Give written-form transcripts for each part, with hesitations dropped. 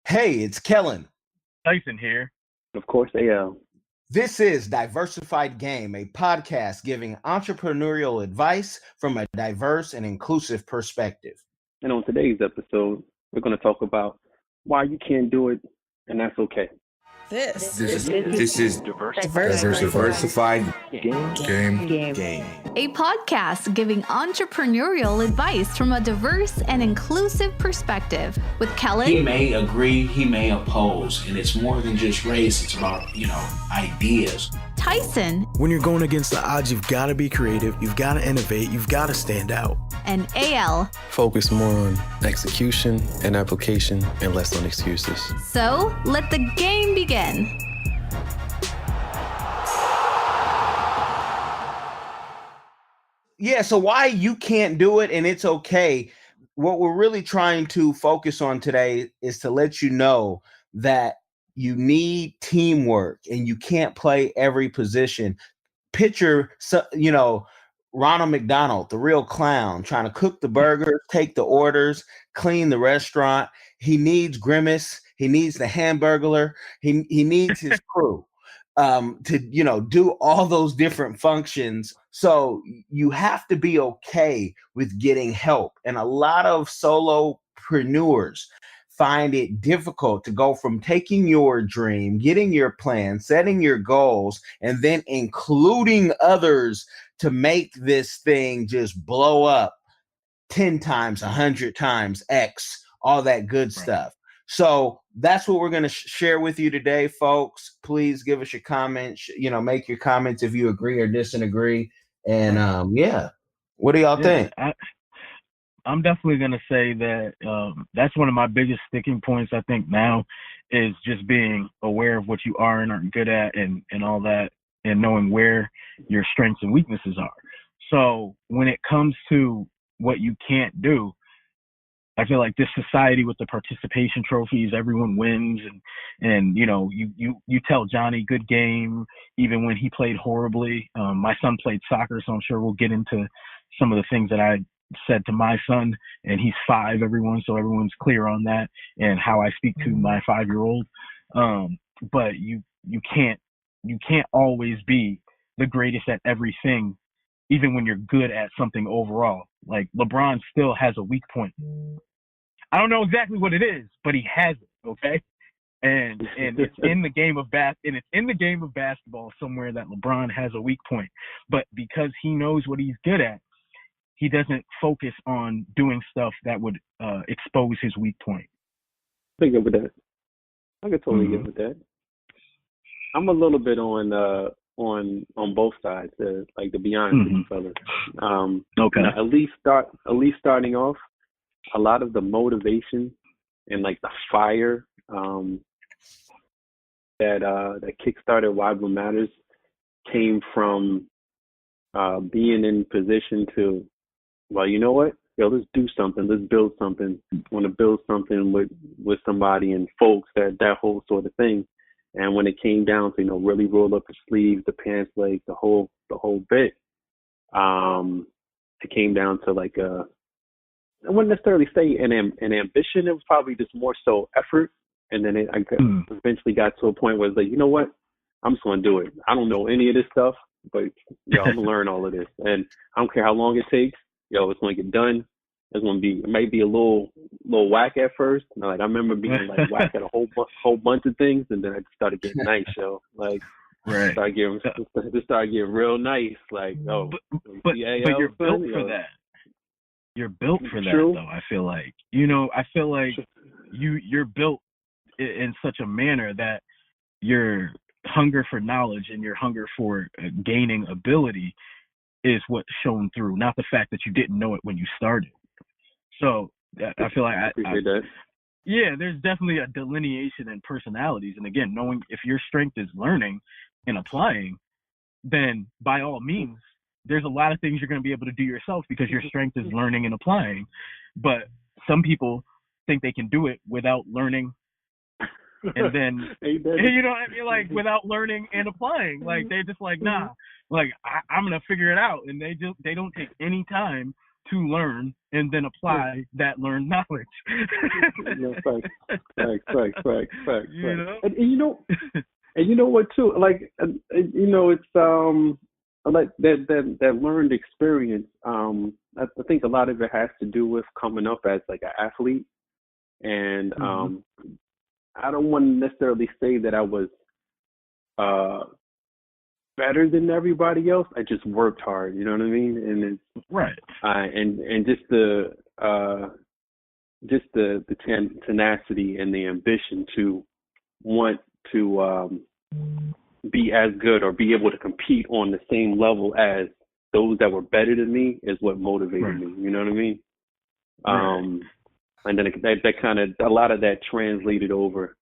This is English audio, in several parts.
Hey, it's Kellen. Tyson here. Of course, AL. This is Diversified Game, a podcast giving entrepreneurial advice from a diverse and inclusive perspective. And on today's episode, we're going to talk about why you can't do it, and that's okay. This is Diversified Game. A podcast giving entrepreneurial advice from a diverse and inclusive perspective with Kellen. He may agree, he may oppose, and it's more than just race, it's about, ideas. Tyson. When you're going against the odds, you've got to be creative, you've got to innovate, you've got to stand out. And AL. Focus more on execution and application and less on excuses. So, let the game begin. Yeah, so why you can't do it and it's okay. What we're really trying to focus on today is to let you know that you need teamwork and you can't play every position. Picture, Ronald McDonald, the real clown, trying to cook the burgers, take the orders, clean the restaurant. He needs Grimace. He needs the Hamburglar. He needs his crew to do all those different functions. So you have to be okay with getting help. And a lot of solopreneurs find it difficult to go from taking your dream, getting your plan, setting your goals, and then including others to make this thing just blow up 10 times, 100 times, X, all that good stuff. So that's what we're going to share with you today, folks. Please give us your comments, make your comments if you agree or disagree. And what do y'all think? I'm definitely going to say that that's one of my biggest sticking points, I think, now is just being aware of what you are and aren't good at and all that, and knowing where your strengths and weaknesses are. So when it comes to what you can't do, I feel like this society with the participation trophies, everyone wins, and you tell Johnny good game even when he played horribly. My son played soccer, so I'm sure we'll get into some of the things that I said to my son, and he's 5, so everyone's clear on that, and how I speak to my 5-year-old. But you can't always be the greatest at everything, even when you're good at something overall. Like LeBron still has a weak point. I don't know exactly what it is, but he has it, okay? And it's in the game of basketball somewhere that LeBron has a weak point. But because he knows what he's good at, he doesn't focus on doing stuff that would expose his weak point. I can get with that. I can totally get with that. I'm a little bit on both sides, to be honest with you fellas. Okay. At least starting off, a lot of the motivation and the fire that kickstarted Why What Matters came from being in position to, well, you know what? Yo, let's do something. Let's build something. I want to build something with somebody and folks, that whole sort of thing. And when it came down to, really roll up the sleeves, the pants legs, the whole bit, it came down to I wouldn't necessarily say an ambition. It was probably just more so effort. And then I eventually got to a point where it's you know what? I'm just going to do it. I don't know any of this stuff, but I'm going to learn all of this. And I don't care how long it takes. It's going to get done. It might be a little whack at first. I remember being whack at a whole bunch of things, and then I started getting nice. Right. Started getting real nice. But you're built for that. You're built for that, though. I feel like you're built in such a manner that your hunger for knowledge and your hunger for gaining ability is what's shown through, not the fact that you didn't know it when you started. So I feel like there's definitely a delineation in personalities. And again, knowing if your strength is learning and applying, then by all means, there's a lot of things you're going to be able to do yourself because your strength is learning and applying. But some people think they can do it without learning. And then, without learning and applying, they're just nah, I'm going to figure it out. And they don't take any time to learn and then apply that learned knowledge. Facts. You know? And you know what too? Like, it's like that learned experience. I think a lot of it has to do with coming up as like an athlete, and I don't want to necessarily say that I was better than everybody else. I just worked hard. You know what I mean? And it's right. And just the tenacity and the ambition to want to be as good or be able to compete on the same level as those that were better than me is what motivated me. You know what I mean? Right. And then that kind of, a lot of that translated over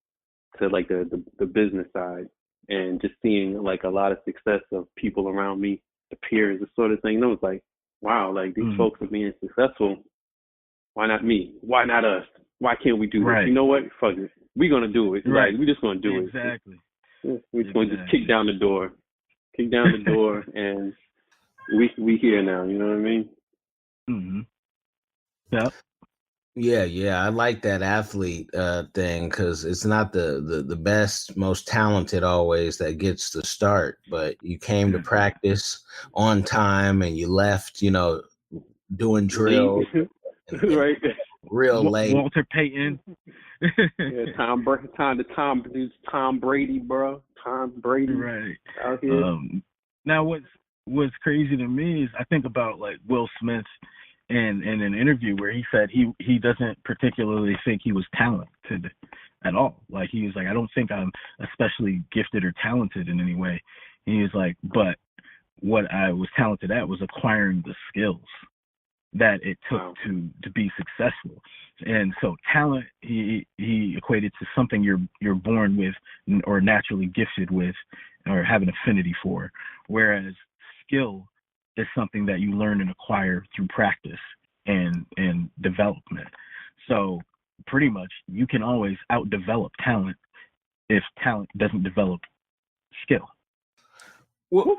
to like the business side, and just seeing like a lot of success of people around me, the peers, the sort of thing. And it was like, wow, like these folks are being successful. Why not me? Why not us? Why can't we do this? You know what? Fuck it. We're going to do it. Right. Like, we're just going to do it. Exactly. We're just going to just kick down the door, and we here now. You know what I mean? Mm-hmm. Yep. Yeah. I like that athlete thing, because it's not the best, most talented always that gets the start, but you came to practice on time and you left, doing drills, and right? Real late. Walter Payton. Tom Brady, bro. Tom Brady, right out here. Now, what's crazy to me is I think about like Will Smith in an interview where he said he doesn't particularly think he was talented at all. Like, he was like, I don't think I'm especially gifted or talented in any way. And he was like, but what I was talented at was acquiring the skills that it took to be successful. And so talent, he equated to something you're born with or naturally gifted with or have an affinity for, whereas skill is something that you learn and acquire through practice and development. So pretty much you can always outdevelop talent if talent doesn't develop skill. Well,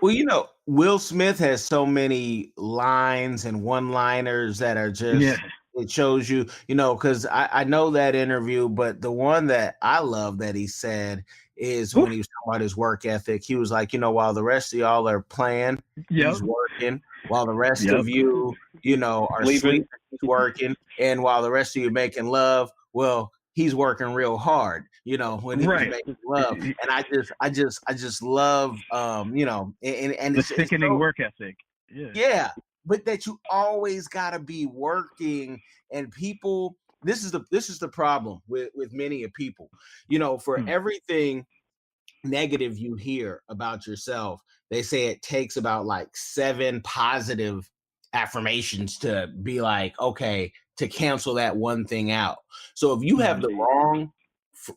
Will Smith has so many lines and one-liners that are just, it shows you, because I know that interview, but the one that I love that he said is when he was talking about his work ethic. He was like, while the rest of y'all are playing, he's working. While the rest of you, are sleeping, he's working. And while the rest of you making love, well, he's working real hard, when he's making love. And I just love, and the sickening work ethic. Yeah. But that you always got to be working, and people, this is the problem with many of people, for everything negative you hear about yourself, they say it takes about like 7 positive affirmations to be like, okay, to cancel that one thing out. So if you have the wrong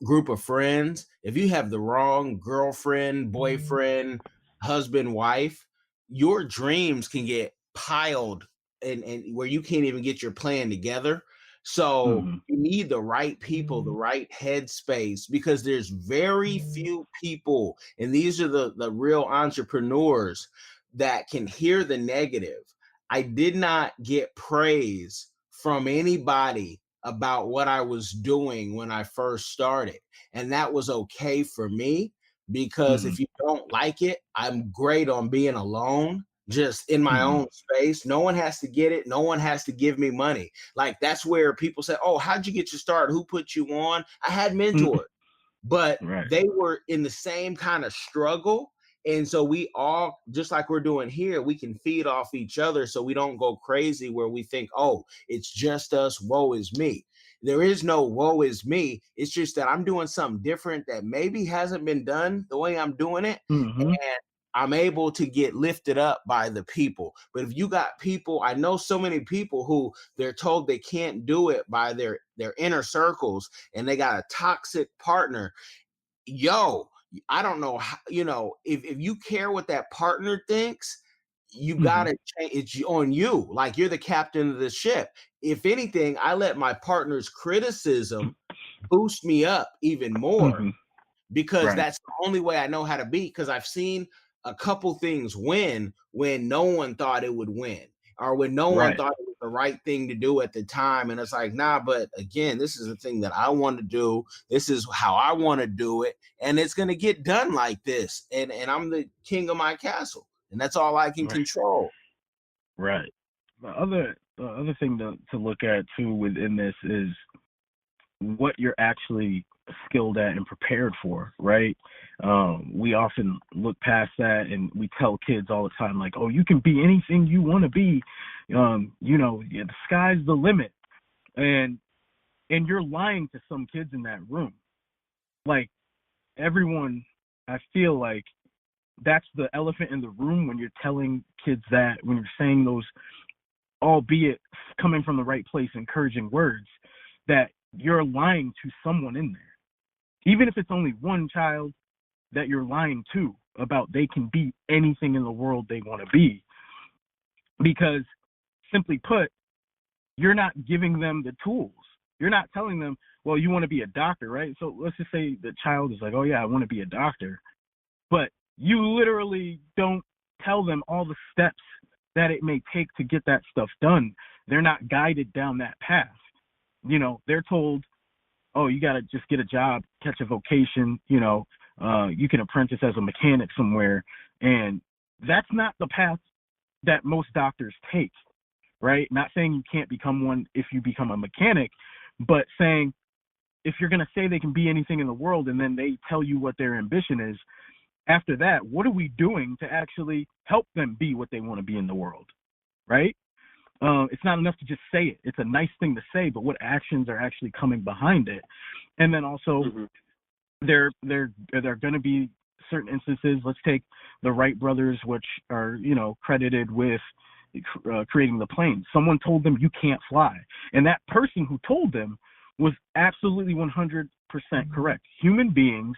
group of friends, if you have the wrong girlfriend, boyfriend, husband, wife, your dreams can get piled and where you can't even get your plan together. So you need the right people, the right headspace, because there's very few people, and these are the real entrepreneurs that can hear the negative. I did not get praise from anybody about what I was doing when I first started. And that was okay for me, because if you don't like it, I'm great on being alone, just in my own space. No one has to get it. No one has to give me money. Like, that's where people say, oh, how'd you get your start? Who put you on? I had mentors, but they were in the same kind of struggle. And so we all, just like we're doing here, we can feed off each other, so we don't go crazy where we think, oh, it's just us, woe is me. There is no woe is me. It's just that I'm doing something different that maybe hasn't been done the way I'm doing it. And I'm able to get lifted up by the people. But if you got people, I know so many people who they're told they can't do it by their inner circles, and they got a toxic partner. I don't know how, if you care what that partner thinks, you gotta change. It's on you. Like, you're the captain of the ship. If anything, I let my partner's criticism boost me up even more, because that's the only way I know how to be. Because I've seen a couple things win when no one thought it would win, or when no one thought it was the right thing to do at the time. And it's like, nah, but again, this is the thing that I want to do. This is how I want to do it. And it's going to get done like this. And I'm the king of my castle. And that's all I can control. Right. The other thing to look at too within this is what you're actually skilled at and prepared for, right? We often look past that, and we tell kids all the time, like, oh, you can be anything you want to be. The sky's the limit. And you're lying to some kids in that room. Like, everyone, I feel like that's the elephant in the room when you're telling kids that, when you're saying those, albeit coming from the right place, encouraging words, that you're lying to someone in there. Even if it's only one child that you're lying to about they can be anything in the world they want to be. Because, simply put, you're not giving them the tools. You're not telling them, well, you want to be a doctor, right? So let's just say the child is like, oh, yeah, I want to be a doctor. But you literally don't tell them all the steps that it may take to get that stuff done. They're not guided down that path. They're told, oh, you got to just get a job, catch a vocation, you can apprentice as a mechanic somewhere. And that's not the path that most doctors take, right? Not saying you can't become one if you become a mechanic, but saying if you're going to say they can be anything in the world and then they tell you what their ambition is, after that, what are we doing to actually help them be what they want to be in the world, right? It's not enough to just say it. It's a nice thing to say, but what actions are actually coming behind it? And then also, there are going to be certain instances. Let's take the Wright brothers, which are credited with creating the plane. Someone told them you can't fly, and that person who told them was absolutely 100% correct. Human beings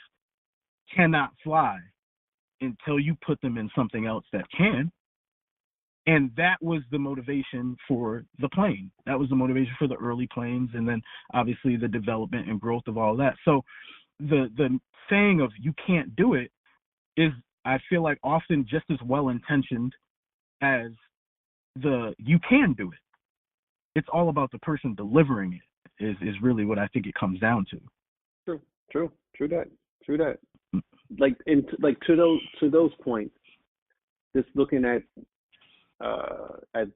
cannot fly until you put them in something else that can. And that was the motivation for the plane. That was the motivation for the early planes, and then obviously the development and growth of all that. So the saying of you can't do it is, I feel like, often just as well intentioned as the you can do it. It's all about the person delivering it is really what I think it comes down to. True that. To those points, just looking at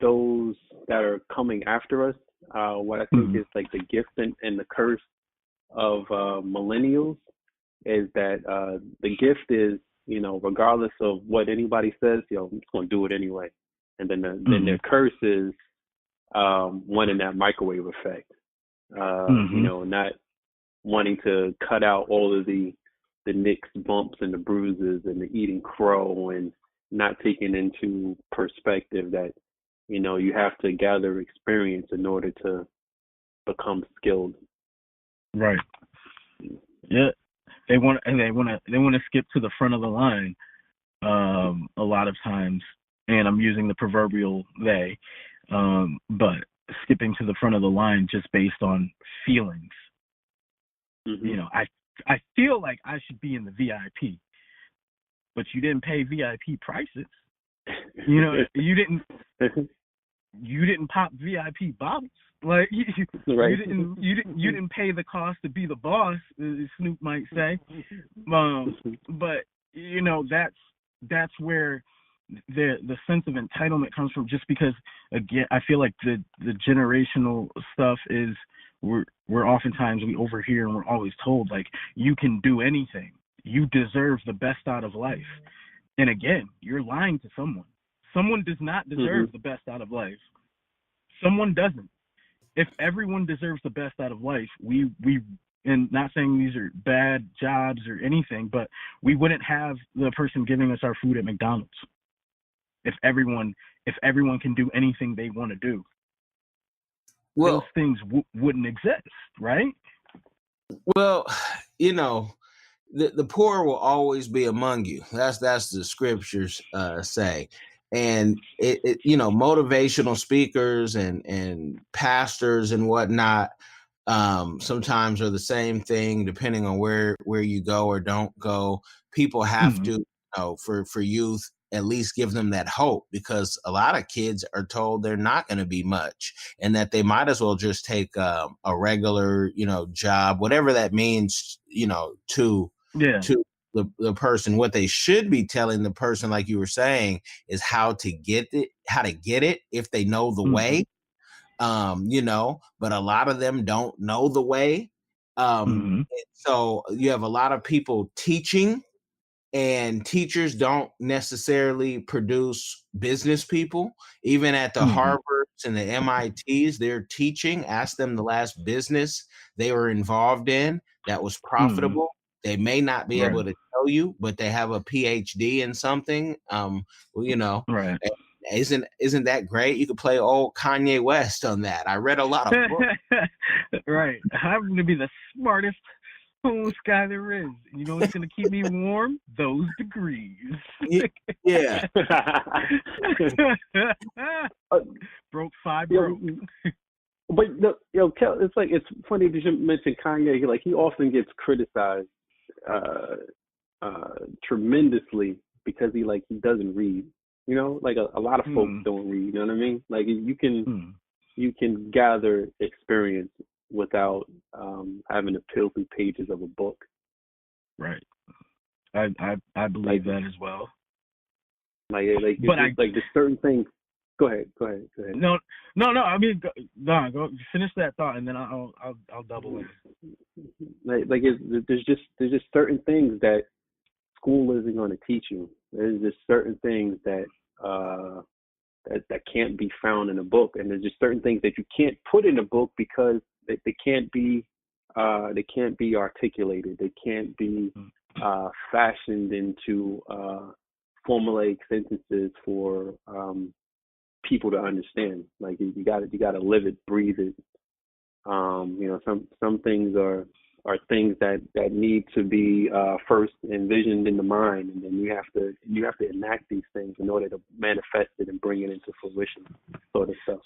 those that are coming after us, what I think is like the gift and the curse of millennials is that the gift is, regardless of what anybody says, I'm just going to do it anyway. And then then their curse is wanting that microwave effect, not wanting to cut out all of the nicks, bumps, and the bruises and the eating crow, and not taking into perspective that, you have to gather experience in order to become skilled. Right. Yeah. They want to skip to the front of the line a lot of times, and I'm using the proverbial they, but skipping to the front of the line just based on feelings. I feel like I should be in the VIP, but you didn't pay VIP prices. You didn't pop VIP bottles. Like right. you didn't pay the cost to be the boss, Snoop might say. But that's where the sense of entitlement comes from. Just because, again, I feel like the generational stuff is we're oftentimes we overhear and we're always told, like, you can do anything. You deserve the best out of life. And again, you're lying to someone. Someone does not deserve the best out of life. Someone doesn't. If everyone deserves the best out of life, we and not saying these are bad jobs or anything, but we wouldn't have the person giving us our food at McDonald's. If everyone can do anything they want to do, those things wouldn't exist, right? Well, the poor will always be among you. That's the scriptures say. And it motivational speakers and pastors and whatnot sometimes are the same thing, depending on where you go or don't go. People have to, for youth, at least give them that hope, because a lot of kids are told they're not going to be much and that they might as well just take a regular, job, whatever that means, to the person. What they should be telling the person, like you were saying, is how to get it if they know the way. But a lot of them don't know the way. So you have a lot of people teaching, and teachers don't necessarily produce business people. Even at the Harvards and the MITs, they're teaching. Ask them the last business they were involved in that was profitable. They may not be able to tell you, but they have a PhD in something. Right. Isn't that great? You could play old Kanye West on that. I read a lot of books. Right. I'm going to be the smartest homeless guy there is. You know what's going to keep me warm? Those degrees. Yeah. Broke 5 broke. But it's like, it's funny that you mentioned Kanye. He often gets criticized tremendously because he doesn't read. A lot of folks don't read. You know what I mean? You can gather experience without having to peel through pages of a book. Right. I believe that as well. There's certain things. Go ahead. No. I mean, go finish that thought, and then I'll double in. There's just certain things that school isn't going to teach you. There's just certain things that can't be found in a book, and there's just certain things that you can't put in a book because they can't be articulated. They can't be fashioned into formulaic sentences for people to understand. You got to live it, breathe it. Some things are things that need to be first envisioned in the mind, and then you have to enact these things in order to manifest it and bring it into fruition, sort of stuff.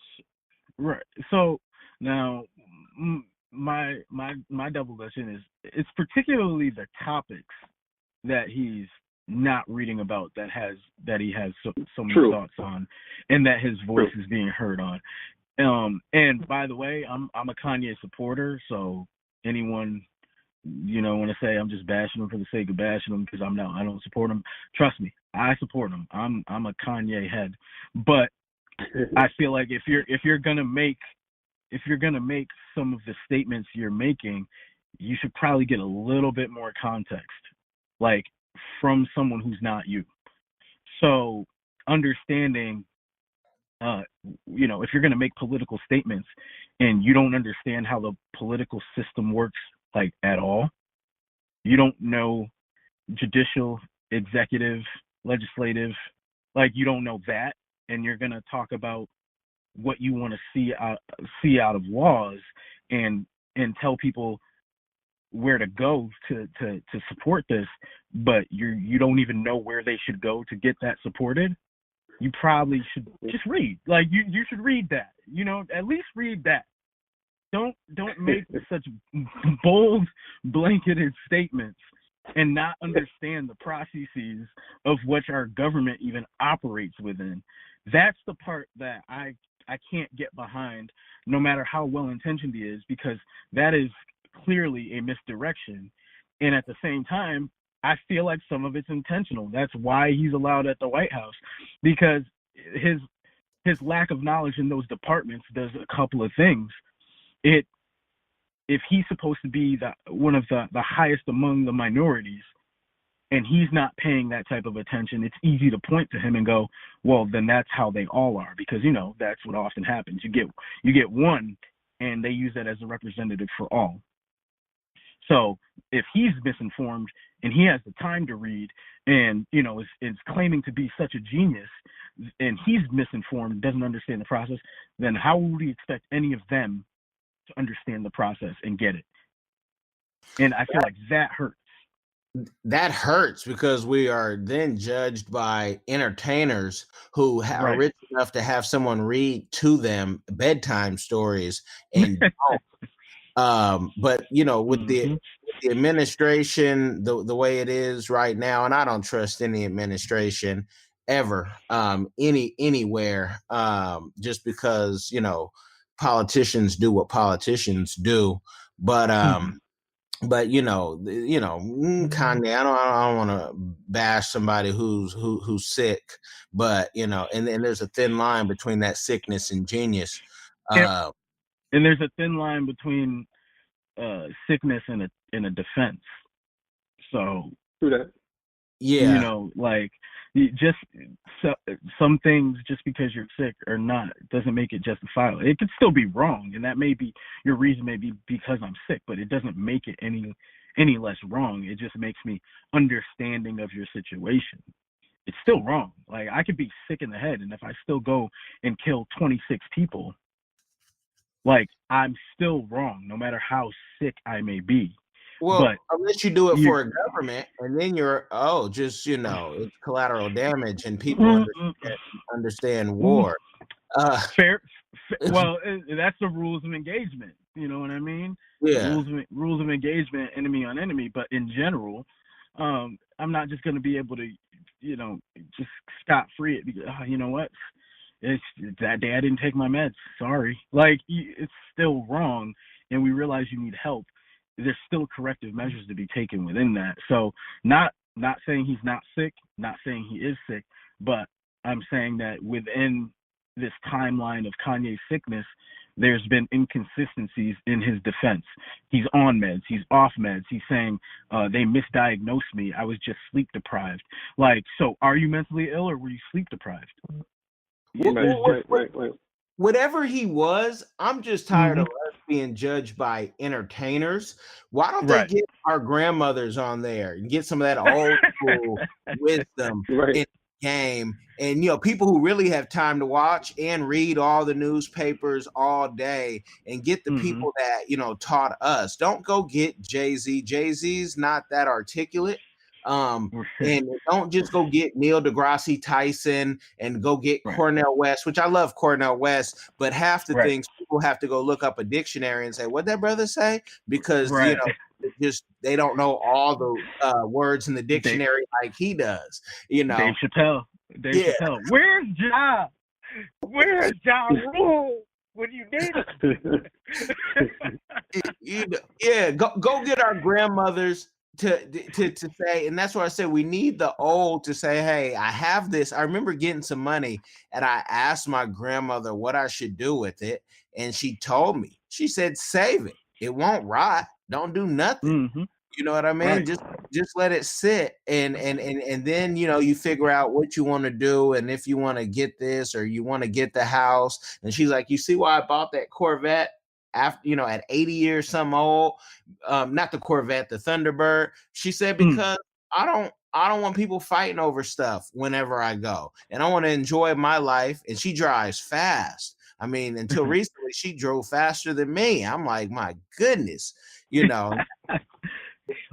Right. So now my double question is, it's particularly the topics that he's not reading about that he has so many thoughts on, and that his voice is being heard on. And by the way, I'm a Kanye supporter, so anyone want to say I'm just bashing him for the sake of bashing him because I don't support him, trust me, I support him. I'm a Kanye head. But I feel like if you're gonna make some of the statements you're making, you should probably get a little bit more context, from someone who's not you. So understanding if you're going to make political statements and you don't understand how the political system works, at all, you don't know judicial, executive, legislative, you don't know that, and you're going to talk about what you want to see out of laws and tell people where to go to support this, but you don't even know where they should go to get that supported. You probably should just read. You should read that. At least read that. Don't make such bold, blanketed statements and not understand the processes of which our government even operates within. That's the part that I can't get behind, no matter how well-intentioned he is, because that is clearly a misdirection. And at the same time, I feel like some of it's intentional. That's why he's allowed at the White House, because his lack of knowledge in those departments does a couple of things. If he's supposed to be one of the highest among the minorities, and he's not paying that type of attention, it's easy to point to him and go, well, then that's how they all are, because that's what often happens. You get one, and they use that as a representative for all. So if he's misinformed and he has the time to read and is claiming to be such a genius, and he's misinformed and doesn't understand the process, then how would we expect any of them to understand the process and get it? And I feel like that hurts. That hurts because we are then judged by entertainers who are rich enough to have someone read to them bedtime stories and don't. But with the administration, the way it is right now, and I don't trust any administration, ever, anywhere, just because, politicians do what politicians do. But Kanye, I don't want to bash somebody who's sick, but and then there's a thin line between that sickness and genius. And there's a thin line between sickness and a defense. So True that. Yeah. Like some things, just because you're sick or not, doesn't make it justifiable. It could still be wrong, and that may be your reason, may be because I'm sick, but it doesn't make it any less wrong. It just makes me understanding of your situation. It's still wrong. Like, I could be sick in the head, and if I still go and kill 26 people, like, I'm still wrong, no matter how sick I may be. Well, but unless you do it for a government, and then you're it's collateral damage, and people understand war. Fair. Well, that's the rules of engagement. You know what I mean? Yeah. Rules of engagement, enemy on enemy. But in general, I'm not just going to be able to, just scot free it because you know what? It's that day I didn't take my meds. Sorry. Like, it's still wrong, and we realize you need help. There's still corrective measures to be taken within that. So not saying he's not sick, not saying he is sick, but I'm saying that within this timeline of Kanye's sickness, there's been inconsistencies in his defense. He's on meds, he's off meds. He's saying they misdiagnosed me. I was just sleep deprived. Like, so are you mentally ill or were you sleep deprived? Right. Whatever he was, I'm just tired of us being judged by entertainers. Why don't they get our grandmothers on there and get some of that old school wisdom in the game? And, people who really have time to watch and read all the newspapers all day, and get the people that, taught us. Don't go get Jay-Z. Jay-Z's not that articulate. And don't just go get Neil deGrasse Tyson and go get Cornel West, which I love Cornel West, but half the things people have to go look up a dictionary and say, what'd that brother say? Because, they don't know all the words in the dictionary like he does, Dave Chappelle. Where's Ja? Where's Ja Rule when you need it? Go get our grandmothers to say, and that's why I said we need the old to say, hey, I have this. I remember getting some money, and I asked my grandmother what I should do with it, and she told me. She said, save it. It won't rot. Don't do nothing. You know what I mean? Just let it sit, and then you figure out what you want to do, and if you want to get this or you want to get the house. And she's like, you see why I bought that Corvette? After at 80 years some old, not the Corvette, the Thunderbird. She said, because I don't want people fighting over stuff whenever I go, and I want to enjoy my life. And she drives fast. I mean, until recently she drove faster than me. I'm like, my goodness,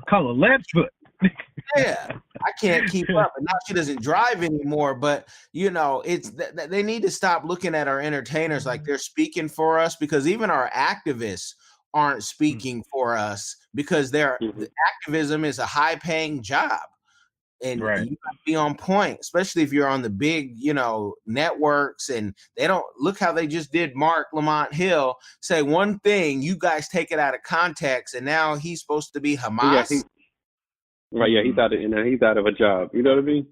call a lead foot. Yeah, I can't keep up. And now she doesn't drive anymore. But it's they need to stop looking at our entertainers like they're speaking for us, because even our activists aren't speaking for us, because the activism is a high-paying job, and you got to be on point, especially if you're on the big networks, and they don't look how they just did Mark Lamont Hill say one thing, you guys take it out of context, and now he's supposed to be Hamas. He's out of a job. You know what I mean?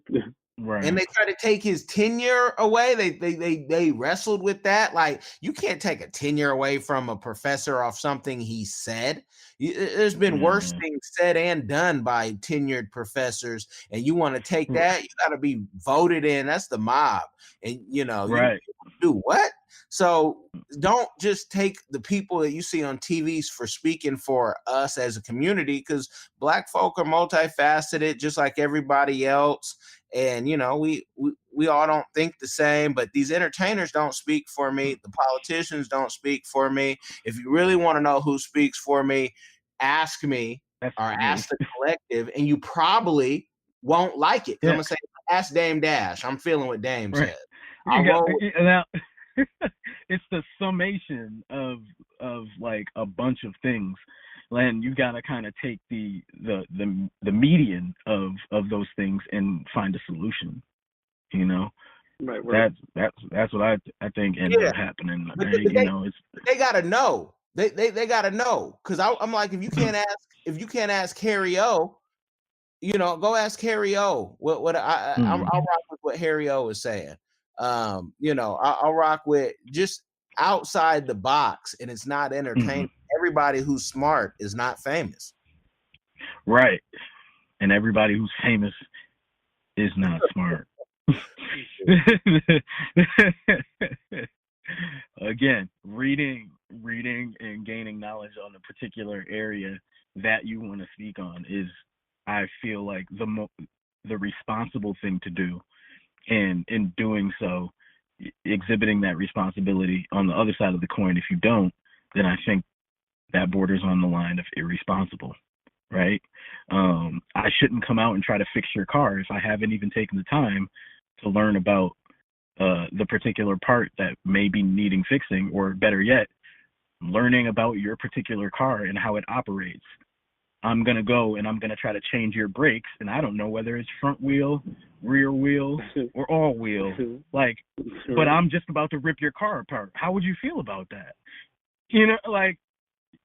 And they try to take his tenure away. They wrestled with that. Like, you can't take a tenure away from a professor off something he said. There's been worse things said and done by tenured professors, and you want to take that? You got to be voted in. That's the mob, and you do what? So don't just take the people that you see on TVs for speaking for us as a community, because Black folk are multifaceted, just like everybody else. And we all don't think the same, but these entertainers don't speak for me. The politicians don't speak for me. If you really want to know who speaks for me, ask me or ask the collective, and you probably won't like it. I'm gonna say, ask Dame Dash. I'm feeling what Dame said. It's the summation of like a bunch of things, and you gotta kind of take the median of those things and find a solution. you know. Right. That's what I think ends up happening. But It's they gotta know. They gotta know, because I'm like, if you can't ask Harry O, go ask Harry O. What I'll rock with what Harry O is saying. I'll rock with just outside the box, and it's not entertaining. Everybody who's smart is not famous. Right. And everybody who's famous is not smart. Again, reading and gaining knowledge on a particular area that you want to speak on is, I feel like, the responsible thing to do, and in doing so, exhibiting that responsibility on the other side of the coin. If you don't, then I think that borders on the line of irresponsible, right? I shouldn't come out and try to fix your car if I haven't even taken the time to learn about the particular part that may be needing fixing, or better yet, learning about your particular car and how it operates. I'm going to go and I'm going to try to change your brakes, and I don't know whether it's front wheel, rear wheel, or all wheel. Like, but I'm just about to rip your car apart. How would you feel about that? Like,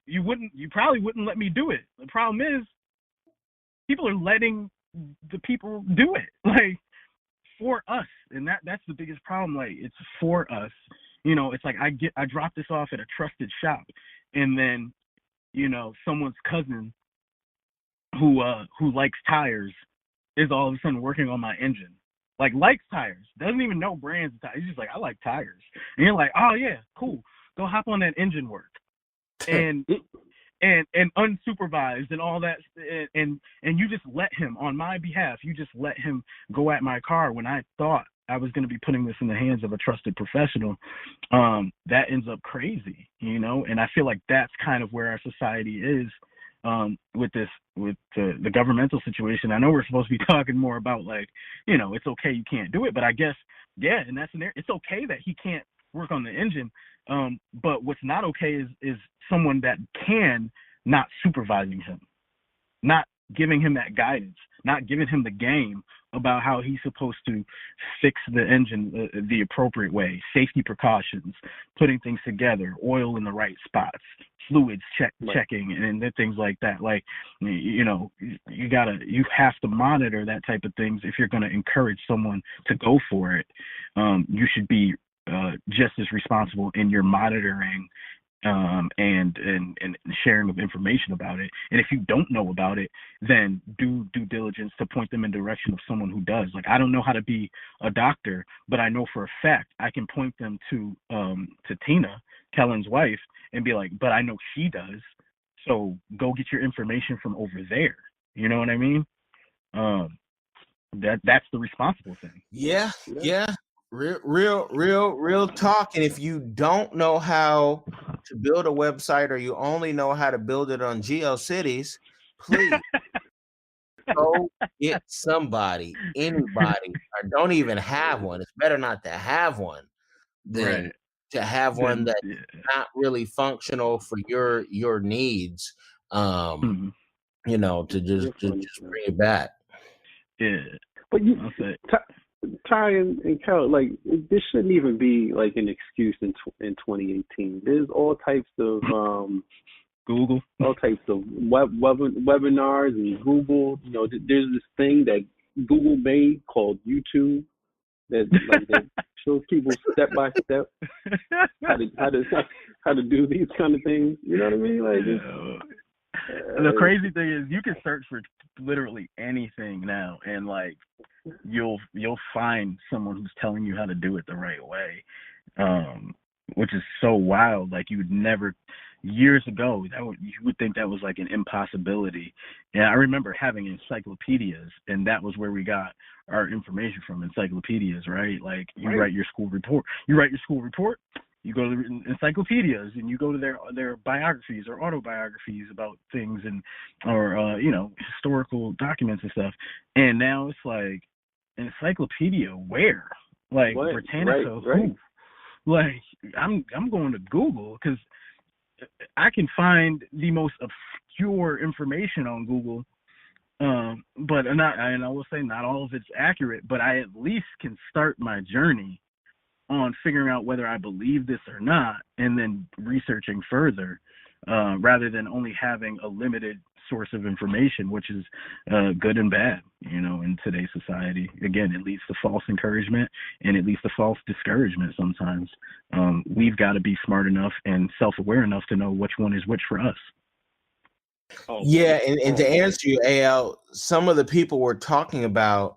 you probably wouldn't let me do it. The problem is, people are letting the people do it, like, for us. And that's the biggest problem. Like, it's for us. It's like I drop this off at a trusted shop, and then, someone's cousin who likes tires is all of a sudden working on my engine. Like, likes tires, doesn't even know brands of tires. He's just like, I like tires. And you're like, oh yeah, cool. Go hop on that engine work. And unsupervised and all that, and you just let him, on my behalf, you just let him go at my car when I thought I was going to be putting this in the hands of a trusted professional. That ends up crazy, and I feel like that's kind of where our society is with the governmental situation. I know we're supposed to be talking more about, like, it's okay, you can't do it, but I guess, yeah, in that scenario, it's okay that he can't work on the engine. But what's not okay is someone that can not supervising him, not giving him that guidance, not giving him the game about how he's supposed to fix the engine the appropriate way, safety precautions, putting things together, oil in the right spots, fluids checking, and things like that. Like, you have to monitor that type of things. If you're going to encourage someone to go for it, you should be just as responsible in your monitoring and sharing of information about it. And if you don't know about it, then do due diligence to point them in the direction of someone who does. Like, I don't know how to be a doctor, but I know for a fact I can point them to Tina, Kellen's wife, and be like, but I know she does, so go get your information from over there. You know what I mean? That's the responsible thing. Yeah. Real talk. And if you don't know how to build a website, or you only know how to build it on GeoCities, please go get somebody, anybody, or don't even have one. It's better not to have one than to have one that's not really functional for your needs. To just bring it back. Yeah. But Ty and Kel, like, this shouldn't even be like an excuse in 2018. There's all types of Google, all types of webinars and Google. There's this thing that Google made called YouTube that shows people step by step how to do these kind of things. You know what I mean? Like, the crazy thing is, you can search for literally anything now, and like, you'll find someone who's telling you how to do it the right way, which is so wild. Like, you would never, years ago, you would think that was like an impossibility. And I remember having encyclopedias, and that was where we got our information from, encyclopedias, right? Like, you write your school report. You go to the encyclopedias, and you go to their biographies or autobiographies about things, or historical documents and stuff. And now it's like, encyclopedia where? Like, Britannica, who? Like, I'm going to Google, because I can find the most obscure information on Google But and I will say not all of it's accurate, but I at least can start my journey on figuring out whether I believe this or not, and then researching further, rather than only having a limited source of information, which is good and bad, in today's society. Again, it leads to false encouragement and it leads to false discouragement sometimes. We've got to be smart enough and self-aware enough to know which one is which for us. Yeah, and to answer you, AL, some of the people we're talking about,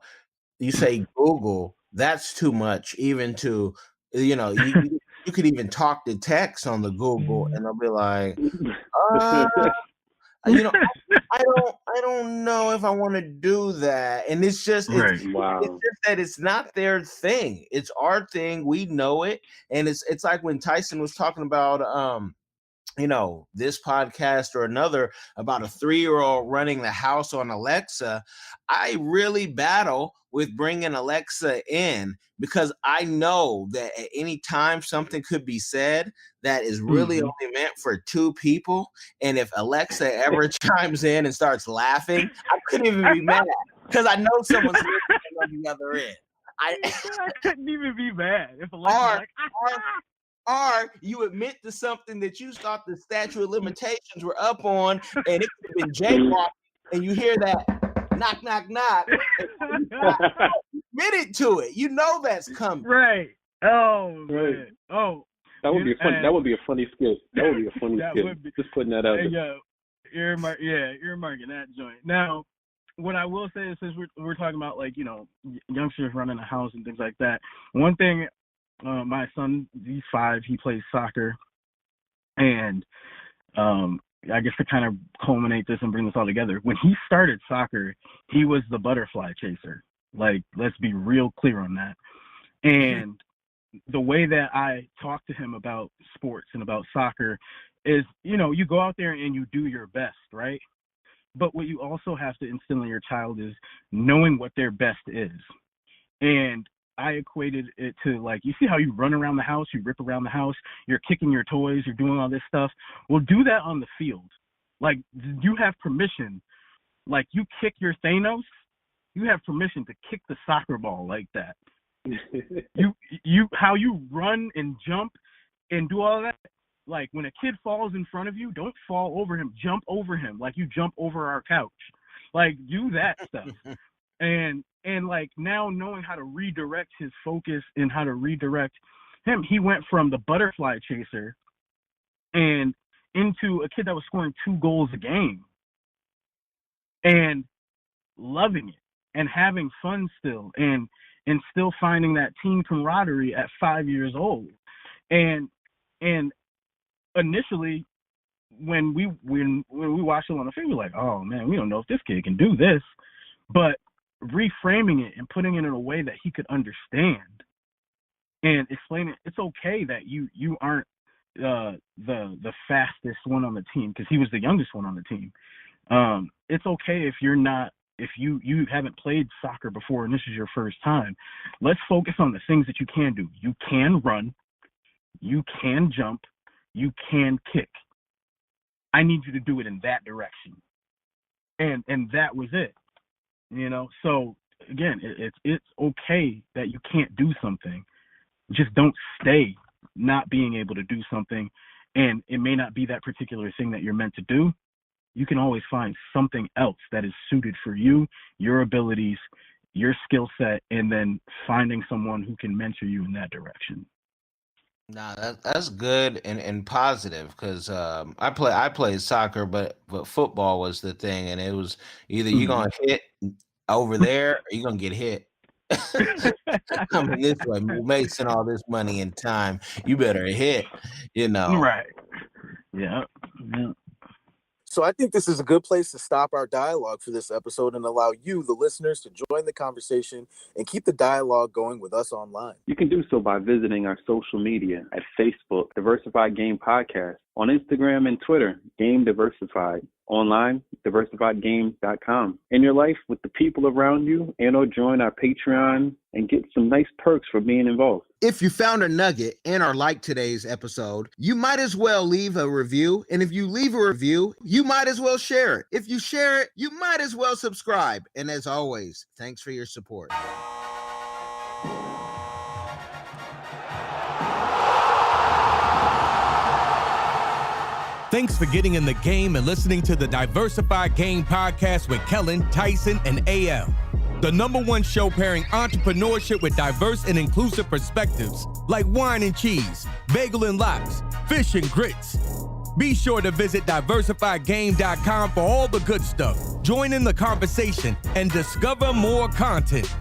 you say Google, that's too much, even to, you could even talk to text on the Google and they'll be like, I don't know if I want to do that. And it's just, Right. it's just that it's not their thing. It's our thing. We know it. And it's like when Tyson was talking about, this podcast or another about a 3-year-old running the house on Alexa. I really battle with bringing Alexa in because I know that at any time something could be said that is really only meant for 2 people. And if Alexa ever chimes in and starts laughing, I couldn't even be mad because I know someone's listening on the other end. I couldn't even be mad if Alexa or you admit to something that you thought the statute of limitations were up on, and it could have been jaywalking, and you hear that knock, knock, knock. Admitted to it. You know that's coming. Right. Oh, right. Man. Oh. That would be fun. That would be a funny skit. That would be a funny skit. Just putting that out there. Earmarking that joint. Now, what I will say is, since we're talking about youngsters running a house and things like that, one thing. My son, he's 5. He plays soccer, and I guess to kind of culminate this and bring this all together, when he started soccer, he was the butterfly chaser. Let's be real clear on that. And the way that I talk to him about sports and about soccer is, you go out there and you do your best, right? But what you also have to instill in your child is knowing what their best is. And I equated it to you see how you run around the house, you rip around the house, you're kicking your toys, you're doing all this stuff. Well, do that on the field. You have permission. You kick your Thanos, you have permission to kick the soccer ball like that. you how you run and jump and do all that. When a kid falls in front of you, don't fall over him, jump over him like you jump over our couch. Do that stuff. And now knowing how to redirect his focus and how to redirect him, he went from the butterfly chaser and into a kid that was scoring 2 goals a game and loving it and having fun still and still finding that team camaraderie at 5 years old. And initially when we watched it on the film, we're like, oh man, we don't know if this kid can do this. But reframing it and putting it in a way that he could understand and explaining it's okay that you aren't the fastest one on the team, because he was the youngest one on the team. It's okay if you haven't played soccer before and this is your first time. Let's focus on the things that you can do. You can run, you can jump, you can kick. I need you to do it in that direction. And that was it. So again, it's okay that you can't do something. Just don't stay not being able to do something, and it may not be that particular thing that you're meant to do. You can always find something else that is suited for you, your abilities, your skill set, and then finding someone who can mentor you in that direction. Nah, that's good and positive, because I played soccer, but football was the thing, and it was either you're gonna hit over there or you're gonna get hit. Coming this way, wasting all this money and time. You better hit, Right. Yeah. So I think this is a good place to stop our dialogue for this episode and allow you, the listeners, to join the conversation and keep the dialogue going with us online. You can do so by visiting our social media at Facebook, Diversified Game Podcast, on Instagram and Twitter, Game Diversified, online, diversifiedgame.com. In your life with the people around you, and or join our Patreon and get some nice perks for being involved. If you found a nugget and or liked today's episode, you might as well leave a review. And if you leave a review, you might as well share it. If you share it, you might as well subscribe. And as always, thanks for your support. Thanks for getting in the game and listening to the Diversified Game podcast with Kellen, Tyson, and AL. The #1 show pairing entrepreneurship with diverse and inclusive perspectives like wine and cheese, bagel and lox, fish and grits. Be sure to visit diversifiedgame.com for all the good stuff. Join in the conversation and discover more content.